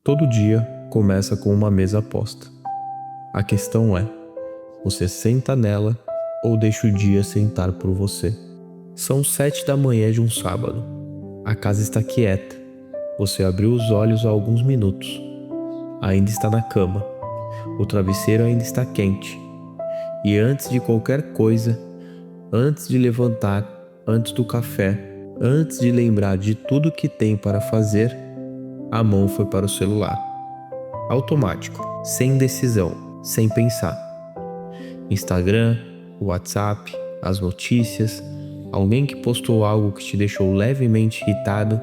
Todo dia começa com uma mesa posta. A questão é, você senta nela ou deixa o dia sentar por você? São 7 da manhã de um sábado. A casa está quieta. Você abriu os olhos há alguns minutos. Ainda está na cama. O travesseiro ainda está quente. E antes de qualquer coisa, antes de levantar, antes do café, antes de lembrar de tudo que tem para fazer, a mão foi para o celular. Automático, sem decisão, sem pensar. Instagram, WhatsApp, as notícias, alguém que postou algo que te deixou levemente irritado,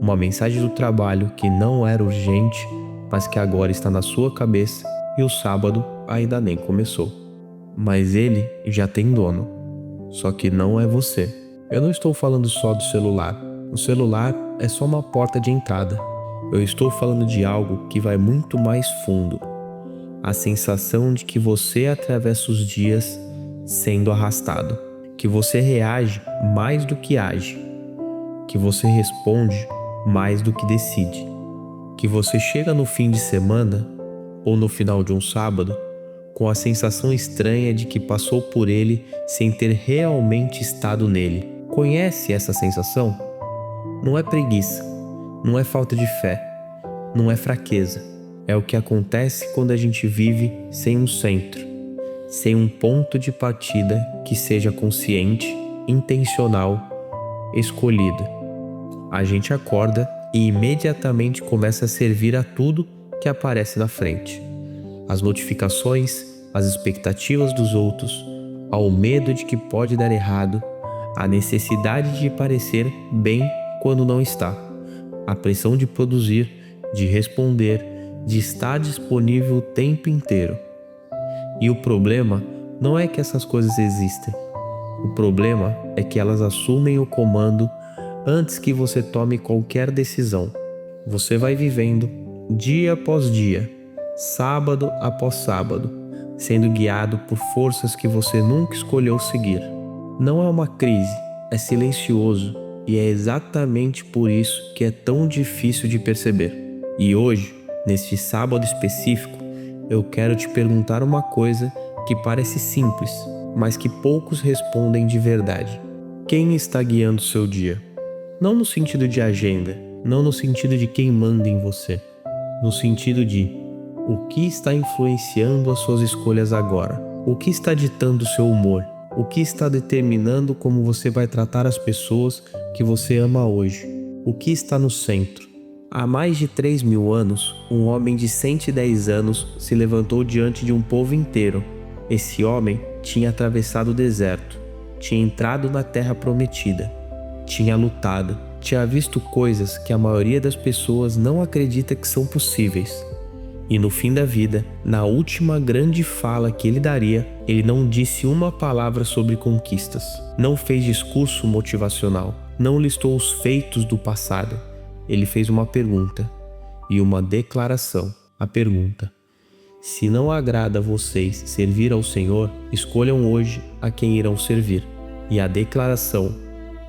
uma mensagem do trabalho que não era urgente, mas que agora está na sua cabeça, e o sábado ainda nem começou. Mas ele já tem dono, só que não é você. Eu não estou falando só do celular. O celular é só uma porta de entrada. Eu estou falando de algo que vai muito mais fundo. A sensação de que você atravessa os dias sendo arrastado. Que você reage mais do que age. Que você responde mais do que decide. Que você chega no fim de semana ou no final de um sábado com a sensação estranha de que passou por ele sem ter realmente estado nele. Conhece essa sensação? Não é preguiça, não é falta de fé, não é fraqueza. É o que acontece quando a gente vive sem um centro, sem um ponto de partida que seja consciente, intencional, escolhido. A gente acorda e imediatamente começa a servir a tudo que aparece na frente. As notificações, as expectativas dos outros, ao medo de que pode dar errado, a necessidade de parecer bem quando não está, a pressão de produzir, de responder, de estar disponível o tempo inteiro. E o problema não é que essas coisas existem. O problema é que elas assumem o comando antes que você tome qualquer decisão. Você vai vivendo dia após dia, sábado após sábado, sendo guiado por forças que você nunca escolheu seguir. Não é uma crise, é silencioso, e é exatamente por isso que é tão difícil de perceber. E hoje, neste sábado específico, eu quero te perguntar uma coisa que parece simples, mas que poucos respondem de verdade. Quem está guiando o seu dia? Não no sentido de agenda, não no sentido de quem manda em você, no sentido de o que está influenciando as suas escolhas agora, o que está ditando o seu humor, o que está determinando como você vai tratar as pessoas que você ama hoje, o que está no centro. Há mais de 3.000 anos, um homem de 110 anos se levantou diante de um povo inteiro. Esse homem tinha atravessado o deserto, tinha entrado na terra prometida, tinha lutado, tinha visto coisas que a maioria das pessoas não acredita que são possíveis. E no fim da vida, na última grande fala que ele daria, ele não disse uma palavra sobre conquistas, não fez discurso motivacional, não listou os feitos do passado. Ele fez uma pergunta e uma declaração. A pergunta: se não agrada a vocês servir ao Senhor, escolham hoje a quem irão servir. E a declaração,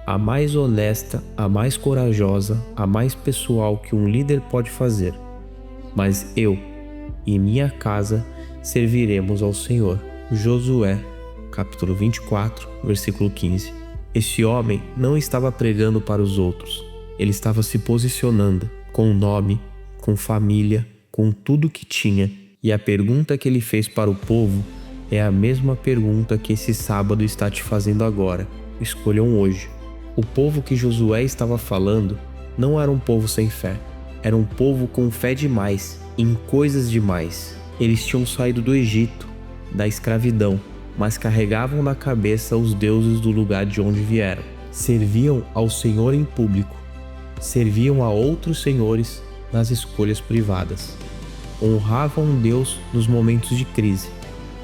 a mais honesta, a mais corajosa, a mais pessoal que um líder pode fazer: mas eu e minha casa serviremos ao Senhor. Josué, capítulo 24, versículo 15. Esse homem não estava pregando para os outros. Ele estava se posicionando, com nome, com família, com tudo que tinha. E a pergunta que ele fez para o povo é a mesma pergunta que esse sábado está te fazendo agora. Escolham hoje. O povo que Josué estava falando não era um povo sem fé. Era um povo com fé demais, em coisas demais. Eles tinham saído do Egito, da escravidão, mas carregavam na cabeça os deuses do lugar de onde vieram. Serviam ao Senhor em público, serviam a outros senhores nas escolhas privadas. Honravam Deus nos momentos de crise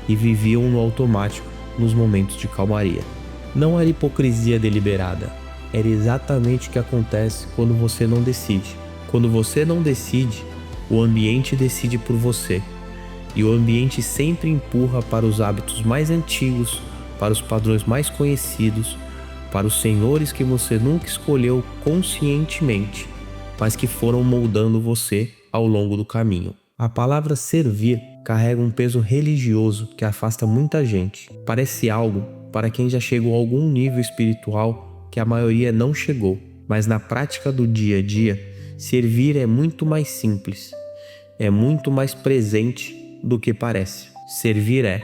e viviam no automático nos momentos de calmaria. Não era hipocrisia deliberada, era exatamente o que acontece quando você não decide. Quando você não decide, o ambiente decide por você. E o ambiente sempre empurra para os hábitos mais antigos, para os padrões mais conhecidos, para os senhores que você nunca escolheu conscientemente, mas que foram moldando você ao longo do caminho. A palavra servir carrega um peso religioso que afasta muita gente. Parece algo para quem já chegou a algum nível espiritual que a maioria não chegou, mas na prática do dia a dia, servir é muito mais simples, é muito mais presente do que parece. Servir é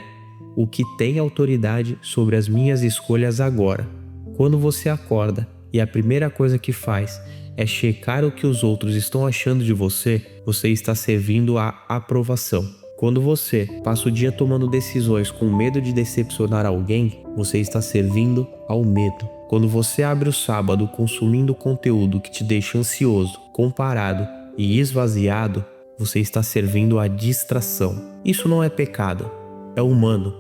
o que tem autoridade sobre as minhas escolhas agora. Quando você acorda e a primeira coisa que faz é checar o que os outros estão achando de você, você está servindo à aprovação. Quando você passa o dia tomando decisões com medo de decepcionar alguém, você está servindo ao medo. Quando você abre o sábado consumindo conteúdo que te deixa ansioso, comparado e esvaziado, você está servindo à distração. Isso não é pecado, é humano,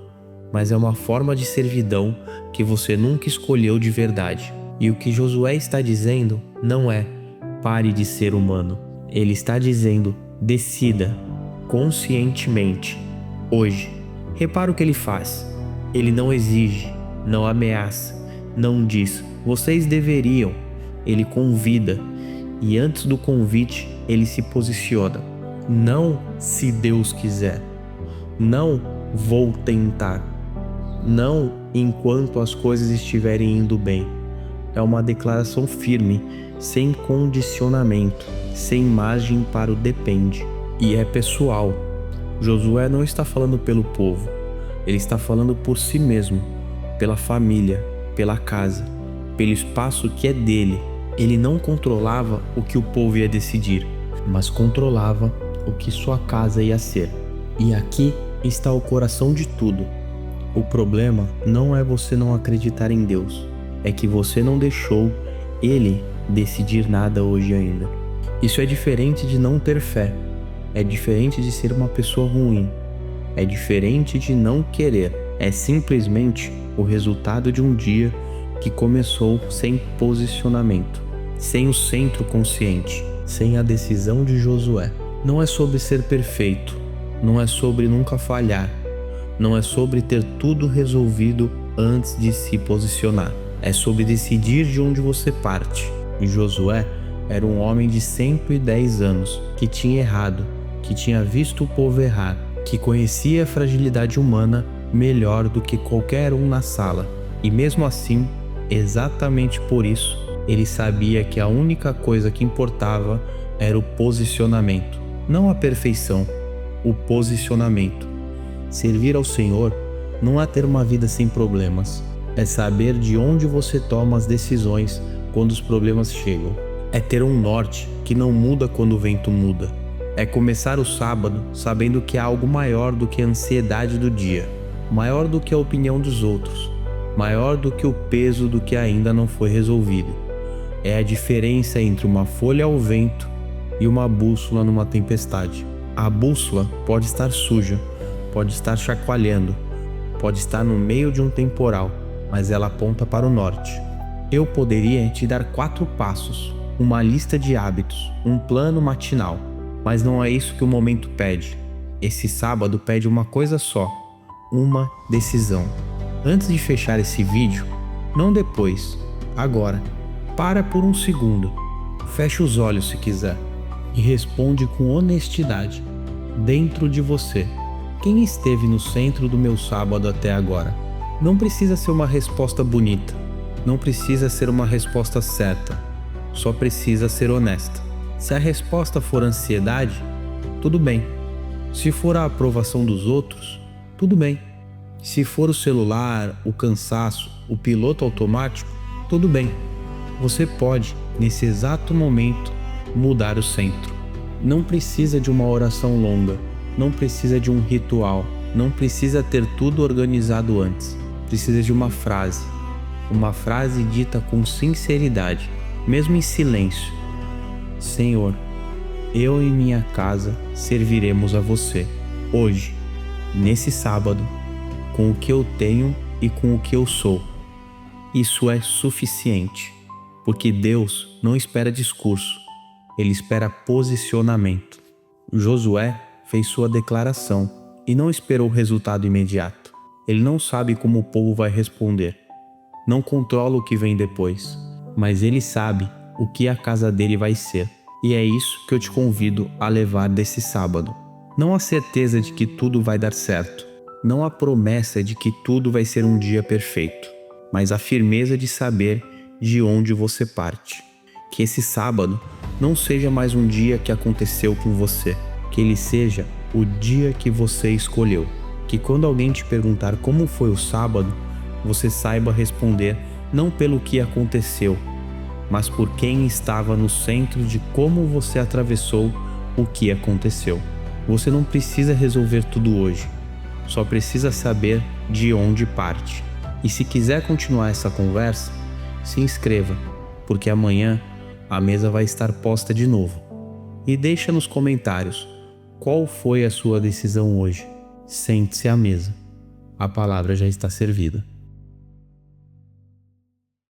mas é uma forma de servidão que você nunca escolheu de verdade. E o que Josué está dizendo não é pare de ser humano. Ele está dizendo decida conscientemente hoje. Repara o que ele faz. Ele não exige, não ameaça, não diz vocês deveriam. Ele convida e antes do convite ele se posiciona. Não se Deus quiser. Não vou tentar. Não enquanto as coisas estiverem indo bem. É uma declaração firme, sem condicionamento, sem margem para o depende. E é pessoal. Josué não está falando pelo povo, ele está falando por si mesmo, pela família, pela casa, pelo espaço que é dele. Ele não controlava o que o povo ia decidir, mas controlava o que sua casa ia ser. E aqui está o coração de tudo. O problema não é você não acreditar em Deus, é que você não deixou Ele decidir nada hoje ainda. Isso é diferente de não ter fé, é diferente de ser uma pessoa ruim, é diferente de não querer, é simplesmente o resultado de um dia que começou sem posicionamento, sem o centro consciente, sem a decisão de Josué. Não é sobre ser perfeito, não é sobre nunca falhar, não é sobre ter tudo resolvido antes de se posicionar. É sobre decidir de onde você parte. E Josué era um homem de 110 anos que tinha errado, que tinha visto o povo errar, que conhecia a fragilidade humana melhor do que qualquer um na sala. E mesmo assim, exatamente por isso, ele sabia que a única coisa que importava era o posicionamento, não a perfeição, o posicionamento. Servir ao Senhor não é ter uma vida sem problemas, é saber de onde você toma as decisões quando os problemas chegam. É ter um norte que não muda quando o vento muda. É começar o sábado sabendo que há algo maior do que a ansiedade do dia, maior do que a opinião dos outros, maior do que o peso do que ainda não foi resolvido. É a diferença entre uma folha ao vento e uma bússola numa tempestade. A bússola pode estar suja, pode estar chacoalhando, pode estar no meio de um temporal, mas ela aponta para o norte. Eu poderia te dar 4 passos, uma lista de hábitos, um plano matinal, mas não é isso que o momento pede. Esse sábado pede uma coisa só, uma decisão. Antes de fechar esse vídeo, não depois, agora, para por um segundo, feche os olhos se quiser e responde com honestidade, dentro de você. Quem esteve no centro do meu sábado até agora? Não precisa ser uma resposta bonita, não precisa ser uma resposta certa, só precisa ser honesta. Se a resposta for ansiedade, tudo bem. Se for a aprovação dos outros, tudo bem. Se for o celular, o cansaço, o piloto automático, tudo bem. Você pode, nesse exato momento, mudar o centro. Não precisa de uma oração longa, não precisa de um ritual, não precisa ter tudo organizado antes. Precisa de uma frase dita com sinceridade, mesmo em silêncio. Senhor, eu e minha casa serviremos a você, hoje, nesse sábado, com o que eu tenho e com o que eu sou. Isso é suficiente, porque Deus não espera discurso, Ele espera posicionamento. Josué fez sua declaração e não esperou o resultado imediato. Ele não sabe como o povo vai responder, não controla o que vem depois, mas ele sabe o que a casa dele vai ser. E é isso que eu te convido a levar desse sábado. Não a certeza de que tudo vai dar certo, não a promessa de que tudo vai ser um dia perfeito, mas a firmeza de saber de onde você parte. Que esse sábado não seja mais um dia que aconteceu com você, que ele seja o dia que você escolheu. Que quando alguém te perguntar como foi o sábado, você saiba responder não pelo que aconteceu, mas por quem estava no centro de como você atravessou o que aconteceu. Você não precisa resolver tudo hoje, só precisa saber de onde parte. E se quiser continuar essa conversa, se inscreva, porque amanhã a mesa vai estar posta de novo. E deixa nos comentários qual foi a sua decisão hoje. Sente-se à mesa. A palavra já está servida.